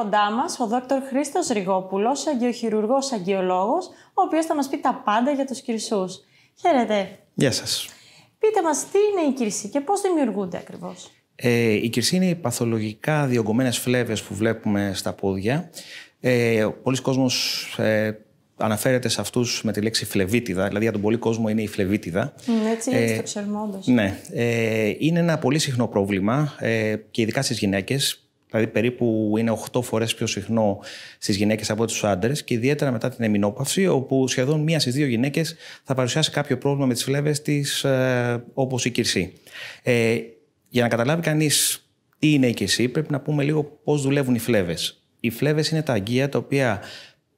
Κοντά μας ο Δόκτωρ Χρήστος Ρηγόπουλος, αγγειοχειρουργός αγγειολόγος, ο οποίος θα μας πει τα πάντα για τους κυρσούς. Χαίρετε. Γεια σας. Πείτε μας, τι είναι οι κυρσοί και πώς δημιουργούνται ακριβώς? Οι κυρσοί είναι οι παθολογικά διωγγωμένες φλέβες που βλέπουμε στα πόδια. Πολλοί κόσμος αναφέρεται σε αυτούς με τη λέξη φλεβίτιδα, δηλαδή για τον πολύ κόσμο είναι η φλεβίτιδα. Έτσι, το ξέρουμε όντως. Ναι. Είναι ένα πολύ συχνό πρόβλημα και ειδικά στις γυναίκες. Δηλαδή, περίπου είναι 8 φορές πιο συχνό στις γυναίκες από τους άντρες και ιδιαίτερα μετά την εμεινόπαυση, όπου σχεδόν 1 στις 2 γυναίκες θα παρουσιάσει κάποιο πρόβλημα με τις φλέβες της, όπως η κυρσή. Για να καταλάβει κανείς τι είναι η κυρσή, πρέπει να πούμε λίγο πώς δουλεύουν οι φλέβες. Οι φλέβες είναι τα αγγεία τα οποία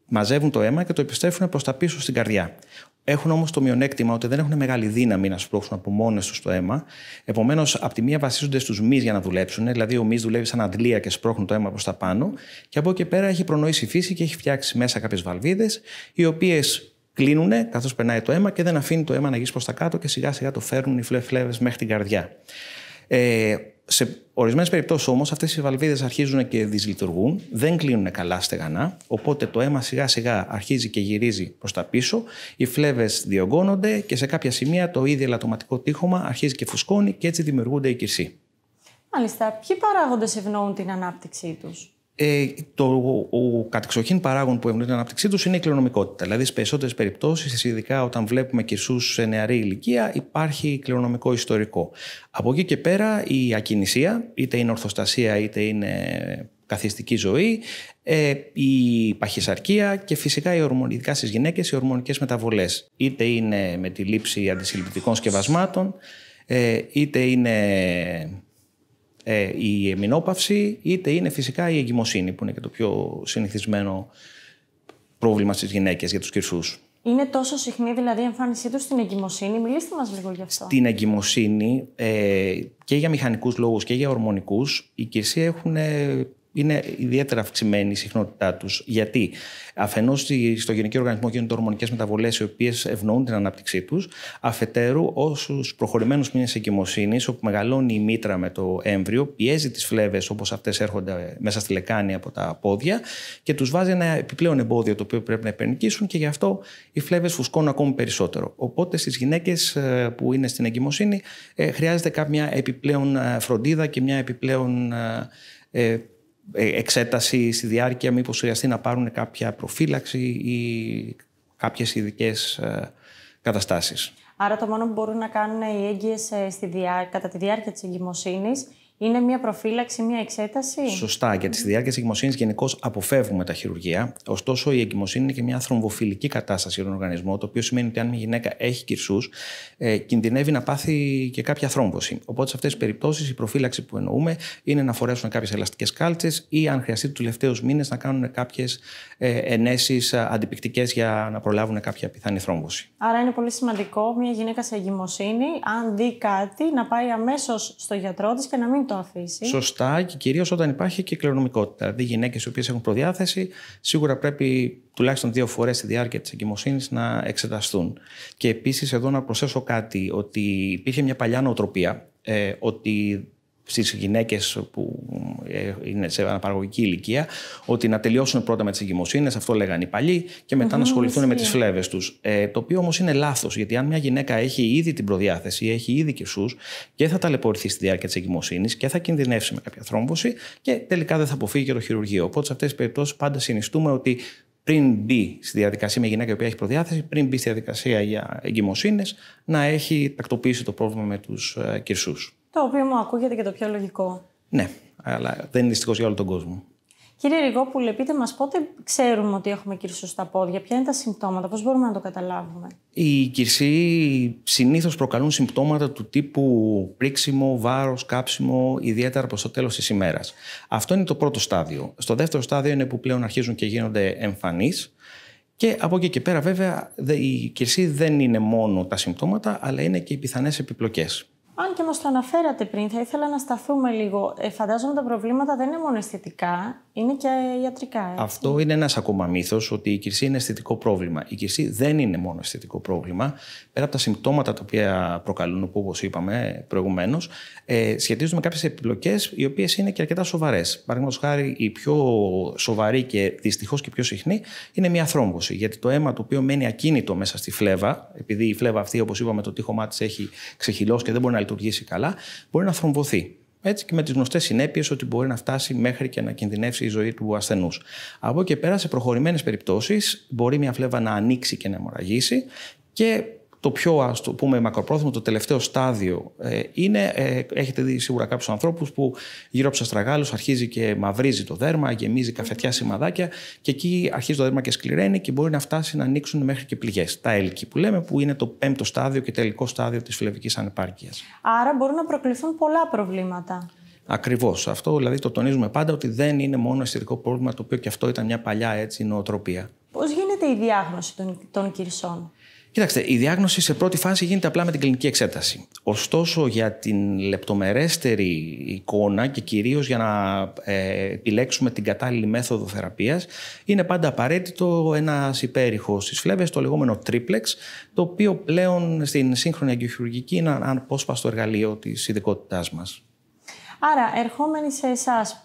μαζεύουν το αίμα και το επιστρέφουν προς τα πίσω στην καρδιά. Έχουν όμως το μειονέκτημα ότι δεν έχουν μεγάλη δύναμη να σπρώξουν από μόνες τους το αίμα. Επομένως, από τη μία βασίζονται στους μυς για να δουλέψουν, δηλαδή ο μυς δουλεύει σαν αντλία και σπρώχνουν το αίμα προς τα πάνω. Και από εκεί και πέρα έχει προνοήσει η φύση και έχει φτιάξει μέσα κάποιες βαλβίδες, οι οποίες κλείνουν καθώς περνάει το αίμα και δεν αφήνει το αίμα να γυρίσει προς τα κάτω και σιγά σιγά το φέρνουν οι φλέβες μέχρι την καρδιά. Σε ορισμένες περιπτώσεις όμως αυτές οι βαλβίδες αρχίζουν και δυσλειτουργούν, δεν κλείνουν καλά στεγανά, οπότε το αίμα σιγά σιγά αρχίζει και γυρίζει προς τα πίσω, οι φλέβες διωγγώνονται και σε κάποια σημεία το ήδη ελαττωματικό τείχομα αρχίζει και φουσκώνει και έτσι δημιουργούνται οι κυρσοί. Μάλιστα, ποιοι παράγοντες ευνοούν την ανάπτυξή τους? Ο κατεξοχήν παράγον που ευνοεί την ανάπτυξή τους είναι η κληρονομικότητα. Δηλαδή, στις περισσότερες περιπτώσεις, ειδικά όταν βλέπουμε κυρσούς σε νεαρή ηλικία, υπάρχει κληρονομικό ιστορικό. Από εκεί και πέρα, η ακινησία, είτε είναι ορθοστασία είτε είναι καθιστική ζωή, η παχυσαρκία και φυσικά ειδικά στις γυναίκες οι ορμονικές μεταβολές. Είτε είναι με τη λήψη αντισυλληπτικών σκευασμάτων, είτε είναι η εμεινόπαυση, είτε είναι φυσικά η εγκυμοσύνη, που είναι και το πιο συνηθισμένο πρόβλημα στις γυναίκες για τους κυρσούς. Είναι τόσο συχνή δηλαδή η εμφάνισή τους στην εγκυμοσύνη? Μιλήστε μας λίγο γι' αυτό. Στην εγκυμοσύνη και για μηχανικούς λόγους και για ορμονικούς, οι κυρσοί είναι ιδιαίτερα αυξημένη η συχνότητά τους. Γιατί αφενός στο γυναικείο οργανισμό γίνονται ορμονικές μεταβολές οι οποίες ευνοούν την ανάπτυξή τους. Αφετέρου, όσους προχωρημένους μήνες εγκυμοσύνης, όπου μεγαλώνει η μήτρα με το έμβριο, πιέζει τις φλέβες όπως αυτές έρχονται μέσα στη λεκάνη από τα πόδια και τους βάζει ένα επιπλέον εμπόδιο το οποίο πρέπει να υπερνικήσουν και γι' αυτό οι φλέβες φουσκώνουν ακόμη περισσότερο. Οπότε στις γυναίκες που είναι στην εγκυμοσύνη χρειάζεται κάποια επιπλέον φροντίδα και μια επιπλέον εξέταση στη διάρκεια, μήπως χρειαστεί να πάρουν κάποια προφύλαξη ή κάποιες ειδικές καταστάσεις. Άρα το μόνο που μπορούν να κάνουν οι έγκυες κατά τη διάρκεια της εγκυμοσύνης είναι μια προφύλαξη, μια εξέταση? Σωστά, γιατί στη διάρκεια της εγκυμοσύνης γενικώς αποφεύγουμε τα χειρουργεία. Ωστόσο, η εγκυμοσύνη είναι και μια θρομβοφιλική κατάσταση για τον οργανισμό, το οποίο σημαίνει ότι αν μια γυναίκα έχει κυρσούς, κινδυνεύει να πάθει και κάποια θρόμβωση. Οπότε, σε αυτές τις περιπτώσεις, η προφύλαξη που εννοούμε είναι να φορέσουν κάποιες ελαστικές κάλτσες ή, αν χρειαστεί, τους τελευταίους μήνες να κάνουν κάποιες ενέσεις αντιπικτικές για να προλάβουν κάποια πιθανή θρόμβωση. Άρα, είναι πολύ σημαντικό μια γυναίκα σε εγκυμοσύνη, αν δει κάτι, να πάει αμέσως στο γιατρό της και να μην το αφήσει. Σωστά, και κυρίως όταν υπάρχει και κληρονομικότητα. Δηλαδή, οι γυναίκες οι οποίες έχουν προδιάθεση σίγουρα πρέπει τουλάχιστον 2 φορές στη διάρκεια της εγκυμοσύνης να εξεταστούν. Και επίσης, εδώ να προσθέσω κάτι, ότι υπήρχε μια παλιά νοοτροπία ότι στις γυναίκες που είναι σε αναπαραγωγική ηλικία, ότι να τελειώσουν πρώτα με τις εγκυμοσύνες, αυτό λέγανε οι παλιοί, και μετά να ασχοληθούν με τις φλέβες τους. Το οποίο όμως είναι λάθος, γιατί αν μια γυναίκα έχει ήδη την προδιάθεση, έχει ήδη κυρσούς και θα ταλαιπωρηθεί στη διάρκεια της εγκυμοσύνης και θα κινδυνεύσει με κάποια θρόμβωση και τελικά δεν θα αποφύγει και το χειρουργείο. Οπότε σε αυτές τις περιπτώσεις πάντα συνιστούμε ότι πριν μπει στη διαδικασία μια γυναίκα η οποία έχει προδιάθεση, πριν μπει στη διαδικασία για εγκυμοσύνες, να έχει τακτοποιήσει το πρόβλημα με τους κυρσούς. Το οποίο μου ακούγεται και το πιο λογικό. Ναι, αλλά δεν είναι δυστυχώς για όλο τον κόσμο. Κύριε Ρηγόπουλε, πείτε μας πότε ξέρουμε ότι έχουμε κυρσούς στα πόδια, ποια είναι τα συμπτώματα, πώς μπορούμε να το καταλάβουμε? Οι κυρσοί συνήθως προκαλούν συμπτώματα του τύπου πρίξιμο, βάρος, κάψιμο, ιδιαίτερα προς το τέλος της ημέρας. Αυτό είναι το πρώτο στάδιο. Στο δεύτερο στάδιο είναι που πλέον αρχίζουν και γίνονται εμφανείς. Και από εκεί και πέρα, βέβαια, η κυρσή δεν είναι μόνο τα συμπτώματα, αλλά είναι και οι πιθανές επιπλοκές. Αν και μας το αναφέρατε πριν, θα ήθελα να σταθούμε λίγο. Φαντάζομαι τα προβλήματα δεν είναι μόνο αισθητικά, Είναι και ιατρικά, έτσι. Αυτό είναι ένας ακόμα μύθος, ότι η κυρσή είναι αισθητικό πρόβλημα. Η κυρσή δεν είναι μόνο αισθητικό πρόβλημα. Πέρα από τα συμπτώματα τα οποία προκαλούν, που όπως είπαμε προηγουμένως, σχετίζονται με κάποιες επιπλοκές οι οποίες είναι και αρκετά σοβαρές. Παραδείγματος χάρη, η πιο σοβαρή και δυστυχώς και πιο συχνή είναι μια θρόμβωση. Γιατί το αίμα το οποίο μένει ακίνητο μέσα στη φλέβα, επειδή η φλέβα αυτή, όπως είπαμε, το τείχομά της έχει ξεχυλώσει και δεν μπορεί να λειτουργήσει καλά, μπορεί να θρομβωθεί. Έτσι και με τις γνωστές συνέπειες ότι μπορεί να φτάσει μέχρι και να κινδυνεύσει η ζωή του ασθενούς. Από εκεί και πέρα, σε προχωρημένες περιπτώσεις, μπορεί μια φλέβα να ανοίξει και να αιμορραγήσει και το πιο, ας το πούμε, μακροπρόθεσμο, το τελευταίο στάδιο είναι, έχετε δει σίγουρα κάποιους ανθρώπους που γύρω από τους αστραγάλους αρχίζει και μαυρίζει το δέρμα, γεμίζει καφετιά σημαδάκια και εκεί αρχίζει το δέρμα και σκληραίνει και μπορεί να φτάσει να ανοίξουν μέχρι και πληγές. Τα έλκη που λέμε, που είναι το πέμπτο στάδιο και τελικό στάδιο της φλεβικής ανεπάρκειας. Άρα μπορούν να προκληθούν πολλά προβλήματα. Ακριβώς. Αυτό δηλαδή το τονίζουμε πάντα, ότι δεν είναι μόνο αισθητικό πρόβλημα, το οποίο και αυτό ήταν μια παλιά νοοτροπία. Πώς γίνεται η διάγνωση των κυρσών? Κοιτάξτε, η διάγνωση σε πρώτη φάση γίνεται απλά με την κλινική εξέταση. Ωστόσο, για την λεπτομερέστερη εικόνα και κυρίως για να επιλέξουμε την κατάλληλη μέθοδο θεραπείας, είναι πάντα απαραίτητο ένας υπέρηχος στις φλέβες, το λεγόμενο triplex, το οποίο πλέον στην σύγχρονη αγγειοχειρουργική είναι ένα αναπόσπαστο εργαλείο της ειδικότητάς μας. Άρα, ερχόμενοι σε εσάς,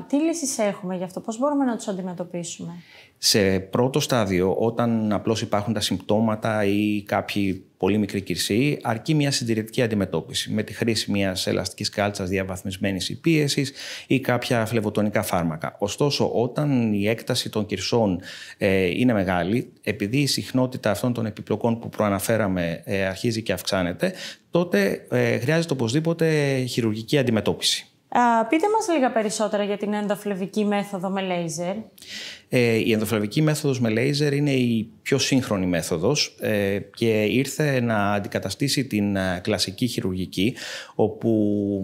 τι λύσεις έχουμε γι' αυτό, πώς μπορούμε να τους αντιμετωπίσουμε? Σε πρώτο στάδιο, όταν απλώς υπάρχουν τα συμπτώματα ή κάποιοι πολύ μικροί κυρσοί, αρκεί μια συντηρητική αντιμετώπιση με τη χρήση μιας ελαστικής κάλτσας διαβαθμισμένης πίεσης ή κάποια φλεβοτονικά φάρμακα. Ωστόσο, όταν η έκταση των κυρσών είναι μεγάλη, επειδή η συχνότητα αυτών των επιπλοκών που προαναφέραμε αρχίζει και αυξάνεται, τότε χρειάζεται οπωσδήποτε χειρουργική αντιμετώπιση. Πείτε μας λίγα περισσότερα για την ενδοφλεβική μέθοδο με λέιζερ. Η ενδοφλεβική μέθοδος με λέιζερ είναι η πιο σύγχρονη μέθοδος και ήρθε να αντικαταστήσει την κλασική χειρουργική, όπου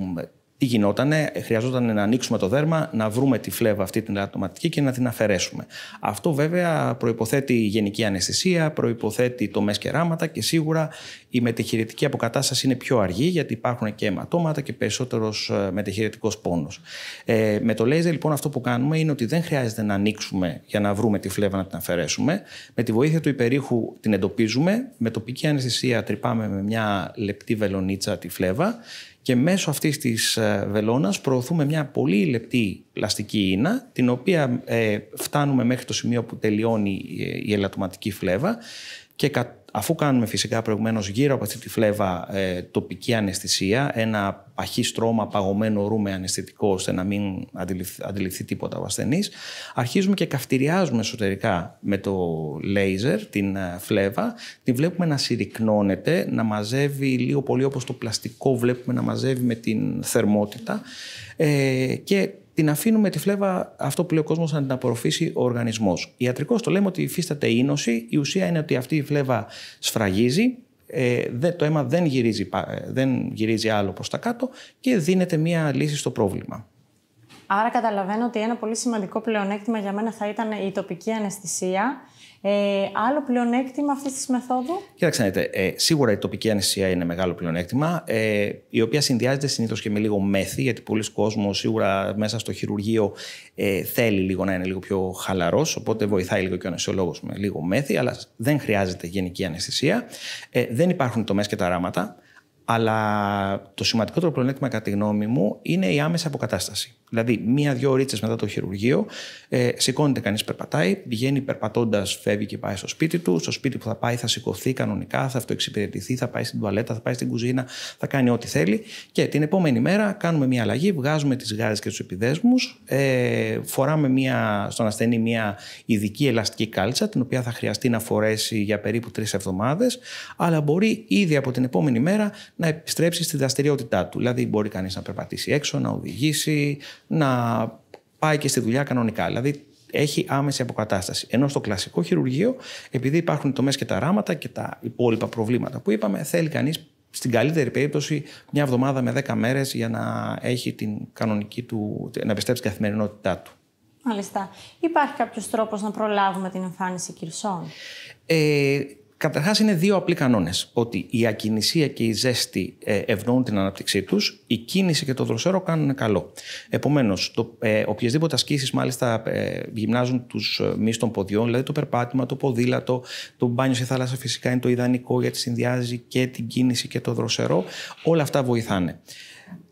τι γινότανε, χρειαζόταν να ανοίξουμε το δέρμα, να βρούμε τη φλέβα αυτή την ελαττωματική και να την αφαιρέσουμε. Αυτό βέβαια προϋποθέτει γενική αναισθησία, προϋποθέτει τομές και ράματα και σίγουρα η μετεχειρητική αποκατάσταση είναι πιο αργή, γιατί υπάρχουν και αιματώματα και περισσότερος μετεχειρητικός πόνος. Με το λέιζερ λοιπόν αυτό που κάνουμε είναι ότι δεν χρειάζεται να ανοίξουμε για να βρούμε τη φλέβα να την αφαιρέσουμε. Με τη βοήθεια του υπερήχου την εντοπίζουμε, με τοπική αναισθησία τρυπάμε με μια λεπτή βελονίτσα τη φλέβα. Και μέσω αυτής της βελόνας προωθούμε μια πολύ λεπτή πλαστική ίνα, την οποία φτάνουμε μέχρι το σημείο που τελειώνει η ελαττωματική φλέβα και αφού κάνουμε φυσικά προηγουμένως γύρω από αυτή τη φλέβα τοπική αναισθησία, ένα παχύ στρώμα παγωμένο ρου με αναισθητικό ώστε να μην αντιληφθεί τίποτα ο ασθενής, αρχίζουμε και καυτηριάζουμε εσωτερικά με το λέιζερ την φλέβα, την βλέπουμε να συρρυκνώνεται, να μαζεύει λίγο πολύ όπως το πλαστικό βλέπουμε να μαζεύει με την θερμότητα και την αφήνουμε τη φλέβα, αυτό που λέει ο κόσμος, να την απορροφήσει ο οργανισμός. Ιατρικώς το λέμε ότι υφίσταται είνωση. Η ουσία είναι ότι αυτή η φλέβα σφραγίζει, το αίμα δεν γυρίζει άλλο προς τα κάτω και δίνεται μία λύση στο πρόβλημα. Άρα καταλαβαίνω ότι ένα πολύ σημαντικό πλεονέκτημα για μένα θα ήταν η τοπική αναισθησία. Άλλο πλεονέκτημα αυτής της μεθόδου? Κοίταξε να δείτε, σίγουρα η τοπική αναισθησία είναι μεγάλο πλεονέκτημα, η οποία συνδυάζεται συνήθως και με λίγο μέθη, γιατί πολλοί κόσμος σίγουρα μέσα στο χειρουργείο θέλει λίγο να είναι λίγο πιο χαλαρός, οπότε βοηθάει λίγο και ο αναισθησιολόγος με λίγο μέθη, αλλά δεν χρειάζεται γενική αναισθησία. Δεν υπάρχουν τομές και ταράματα. Αλλά το σημαντικότερο πλεονέκτημα, κατά τη γνώμη μου, είναι η άμεση αποκατάσταση. Δηλαδή, 1-2 ωρίτσες μετά το χειρουργείο, σηκώνεται κανείς, περπατάει, πηγαίνει περπατώντας, φεύγει και πάει στο σπίτι του. Στο σπίτι που θα πάει θα σηκωθεί κανονικά, θα αυτοεξυπηρετηθεί, θα πάει στην τουαλέτα, θα πάει στην κουζίνα, θα κάνει ό,τι θέλει. Και την επόμενη μέρα κάνουμε μια αλλαγή, βγάζουμε τις γάζες και τους επιδέσμους, φοράμε στον ασθενή μια ειδική ελαστική κάλτσα, την οποία θα χρειαστεί να φορέσει για περίπου 3 εβδομάδες, αλλά μπορεί ήδη από την επόμενη μέρα να επιστρέψει στη δραστηριότητά του. Δηλαδή, μπορεί κανείς να περπατήσει έξω, να οδηγήσει, να πάει και στη δουλειά κανονικά. Δηλαδή, έχει άμεση αποκατάσταση. Ενώ στο κλασικό χειρουργείο, επειδή υπάρχουν τομές και τα ράματα και τα υπόλοιπα προβλήματα που είπαμε, θέλει κανείς στην καλύτερη περίπτωση 1 εβδομάδα με 10 μέρες για να έχει την κανονική του, να επιστρέψει στην καθημερινότητά του. Μάλιστα. Υπάρχει κάποιος τρόπος να προλάβουμε την εμφάνιση κυρσών? Καταρχάς, είναι δύο απλοί κανόνες. Ότι η ακινησία και η ζέστη ευνοούν την ανάπτυξή τους, η κίνηση και το δροσερό κάνουν καλό. Επομένως, οποιασδήποτε ασκήσεις μάλιστα γυμνάζουν τους μυς των ποδιών, δηλαδή το περπάτημα, το ποδήλατο, το μπάνιο στη θάλασσα φυσικά είναι το ιδανικό γιατί συνδυάζει και την κίνηση και το δροσερό, όλα αυτά βοηθάνε.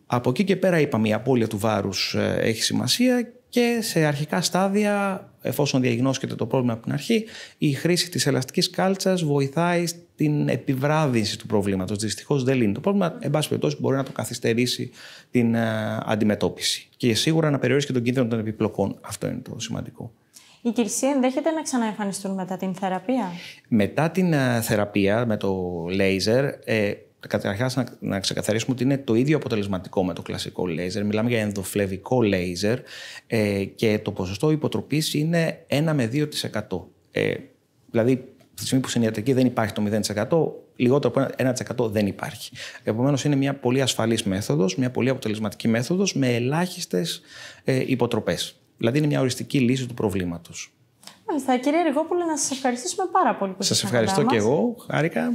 Από εκεί και πέρα, είπαμε, η απώλεια του βάρους έχει σημασία. Και σε αρχικά στάδια, εφόσον διαγνώσκεται το πρόβλημα από την αρχή, η χρήση της ελαστικής κάλτσας βοηθάει στην επιβράδυνση του προβλήματος. Δυστυχώς δεν λύνει το πρόβλημα. Εν πάση περιπτώσει, μπορεί να το καθυστερήσει την αντιμετώπιση. Και σίγουρα να περιορίσει και τον κίνδυνο των επιπλοκών. Αυτό είναι το σημαντικό. Οι κυρσοί ενδέχεται να ξαναεμφανιστούν μετά την θεραπεία. Μετά την θεραπεία με το λέιζερ, καταρχάς να ξεκαθαρίσουμε ότι είναι το ίδιο αποτελεσματικό με το κλασικό λέιζερ. Μιλάμε για ενδοφλεβικό λέιζερ και το ποσοστό υποτροπής είναι 1 με 2%. Δηλαδή, στη στιγμή που στην ιατρική δεν υπάρχει το 0%, λιγότερο από 1% δεν υπάρχει. Επομένως, είναι μια πολύ ασφαλής μέθοδος, μια πολύ αποτελεσματική μέθοδος με ελάχιστες υποτροπές. Δηλαδή, είναι μια οριστική λύση του προβλήματος. Μάλιστα, κύριε Ριγόπουλε, να σας ευχαριστήσουμε πάρα πολύ που ήσασταν. Σας ευχαριστώ και εγώ. Χάρηκα.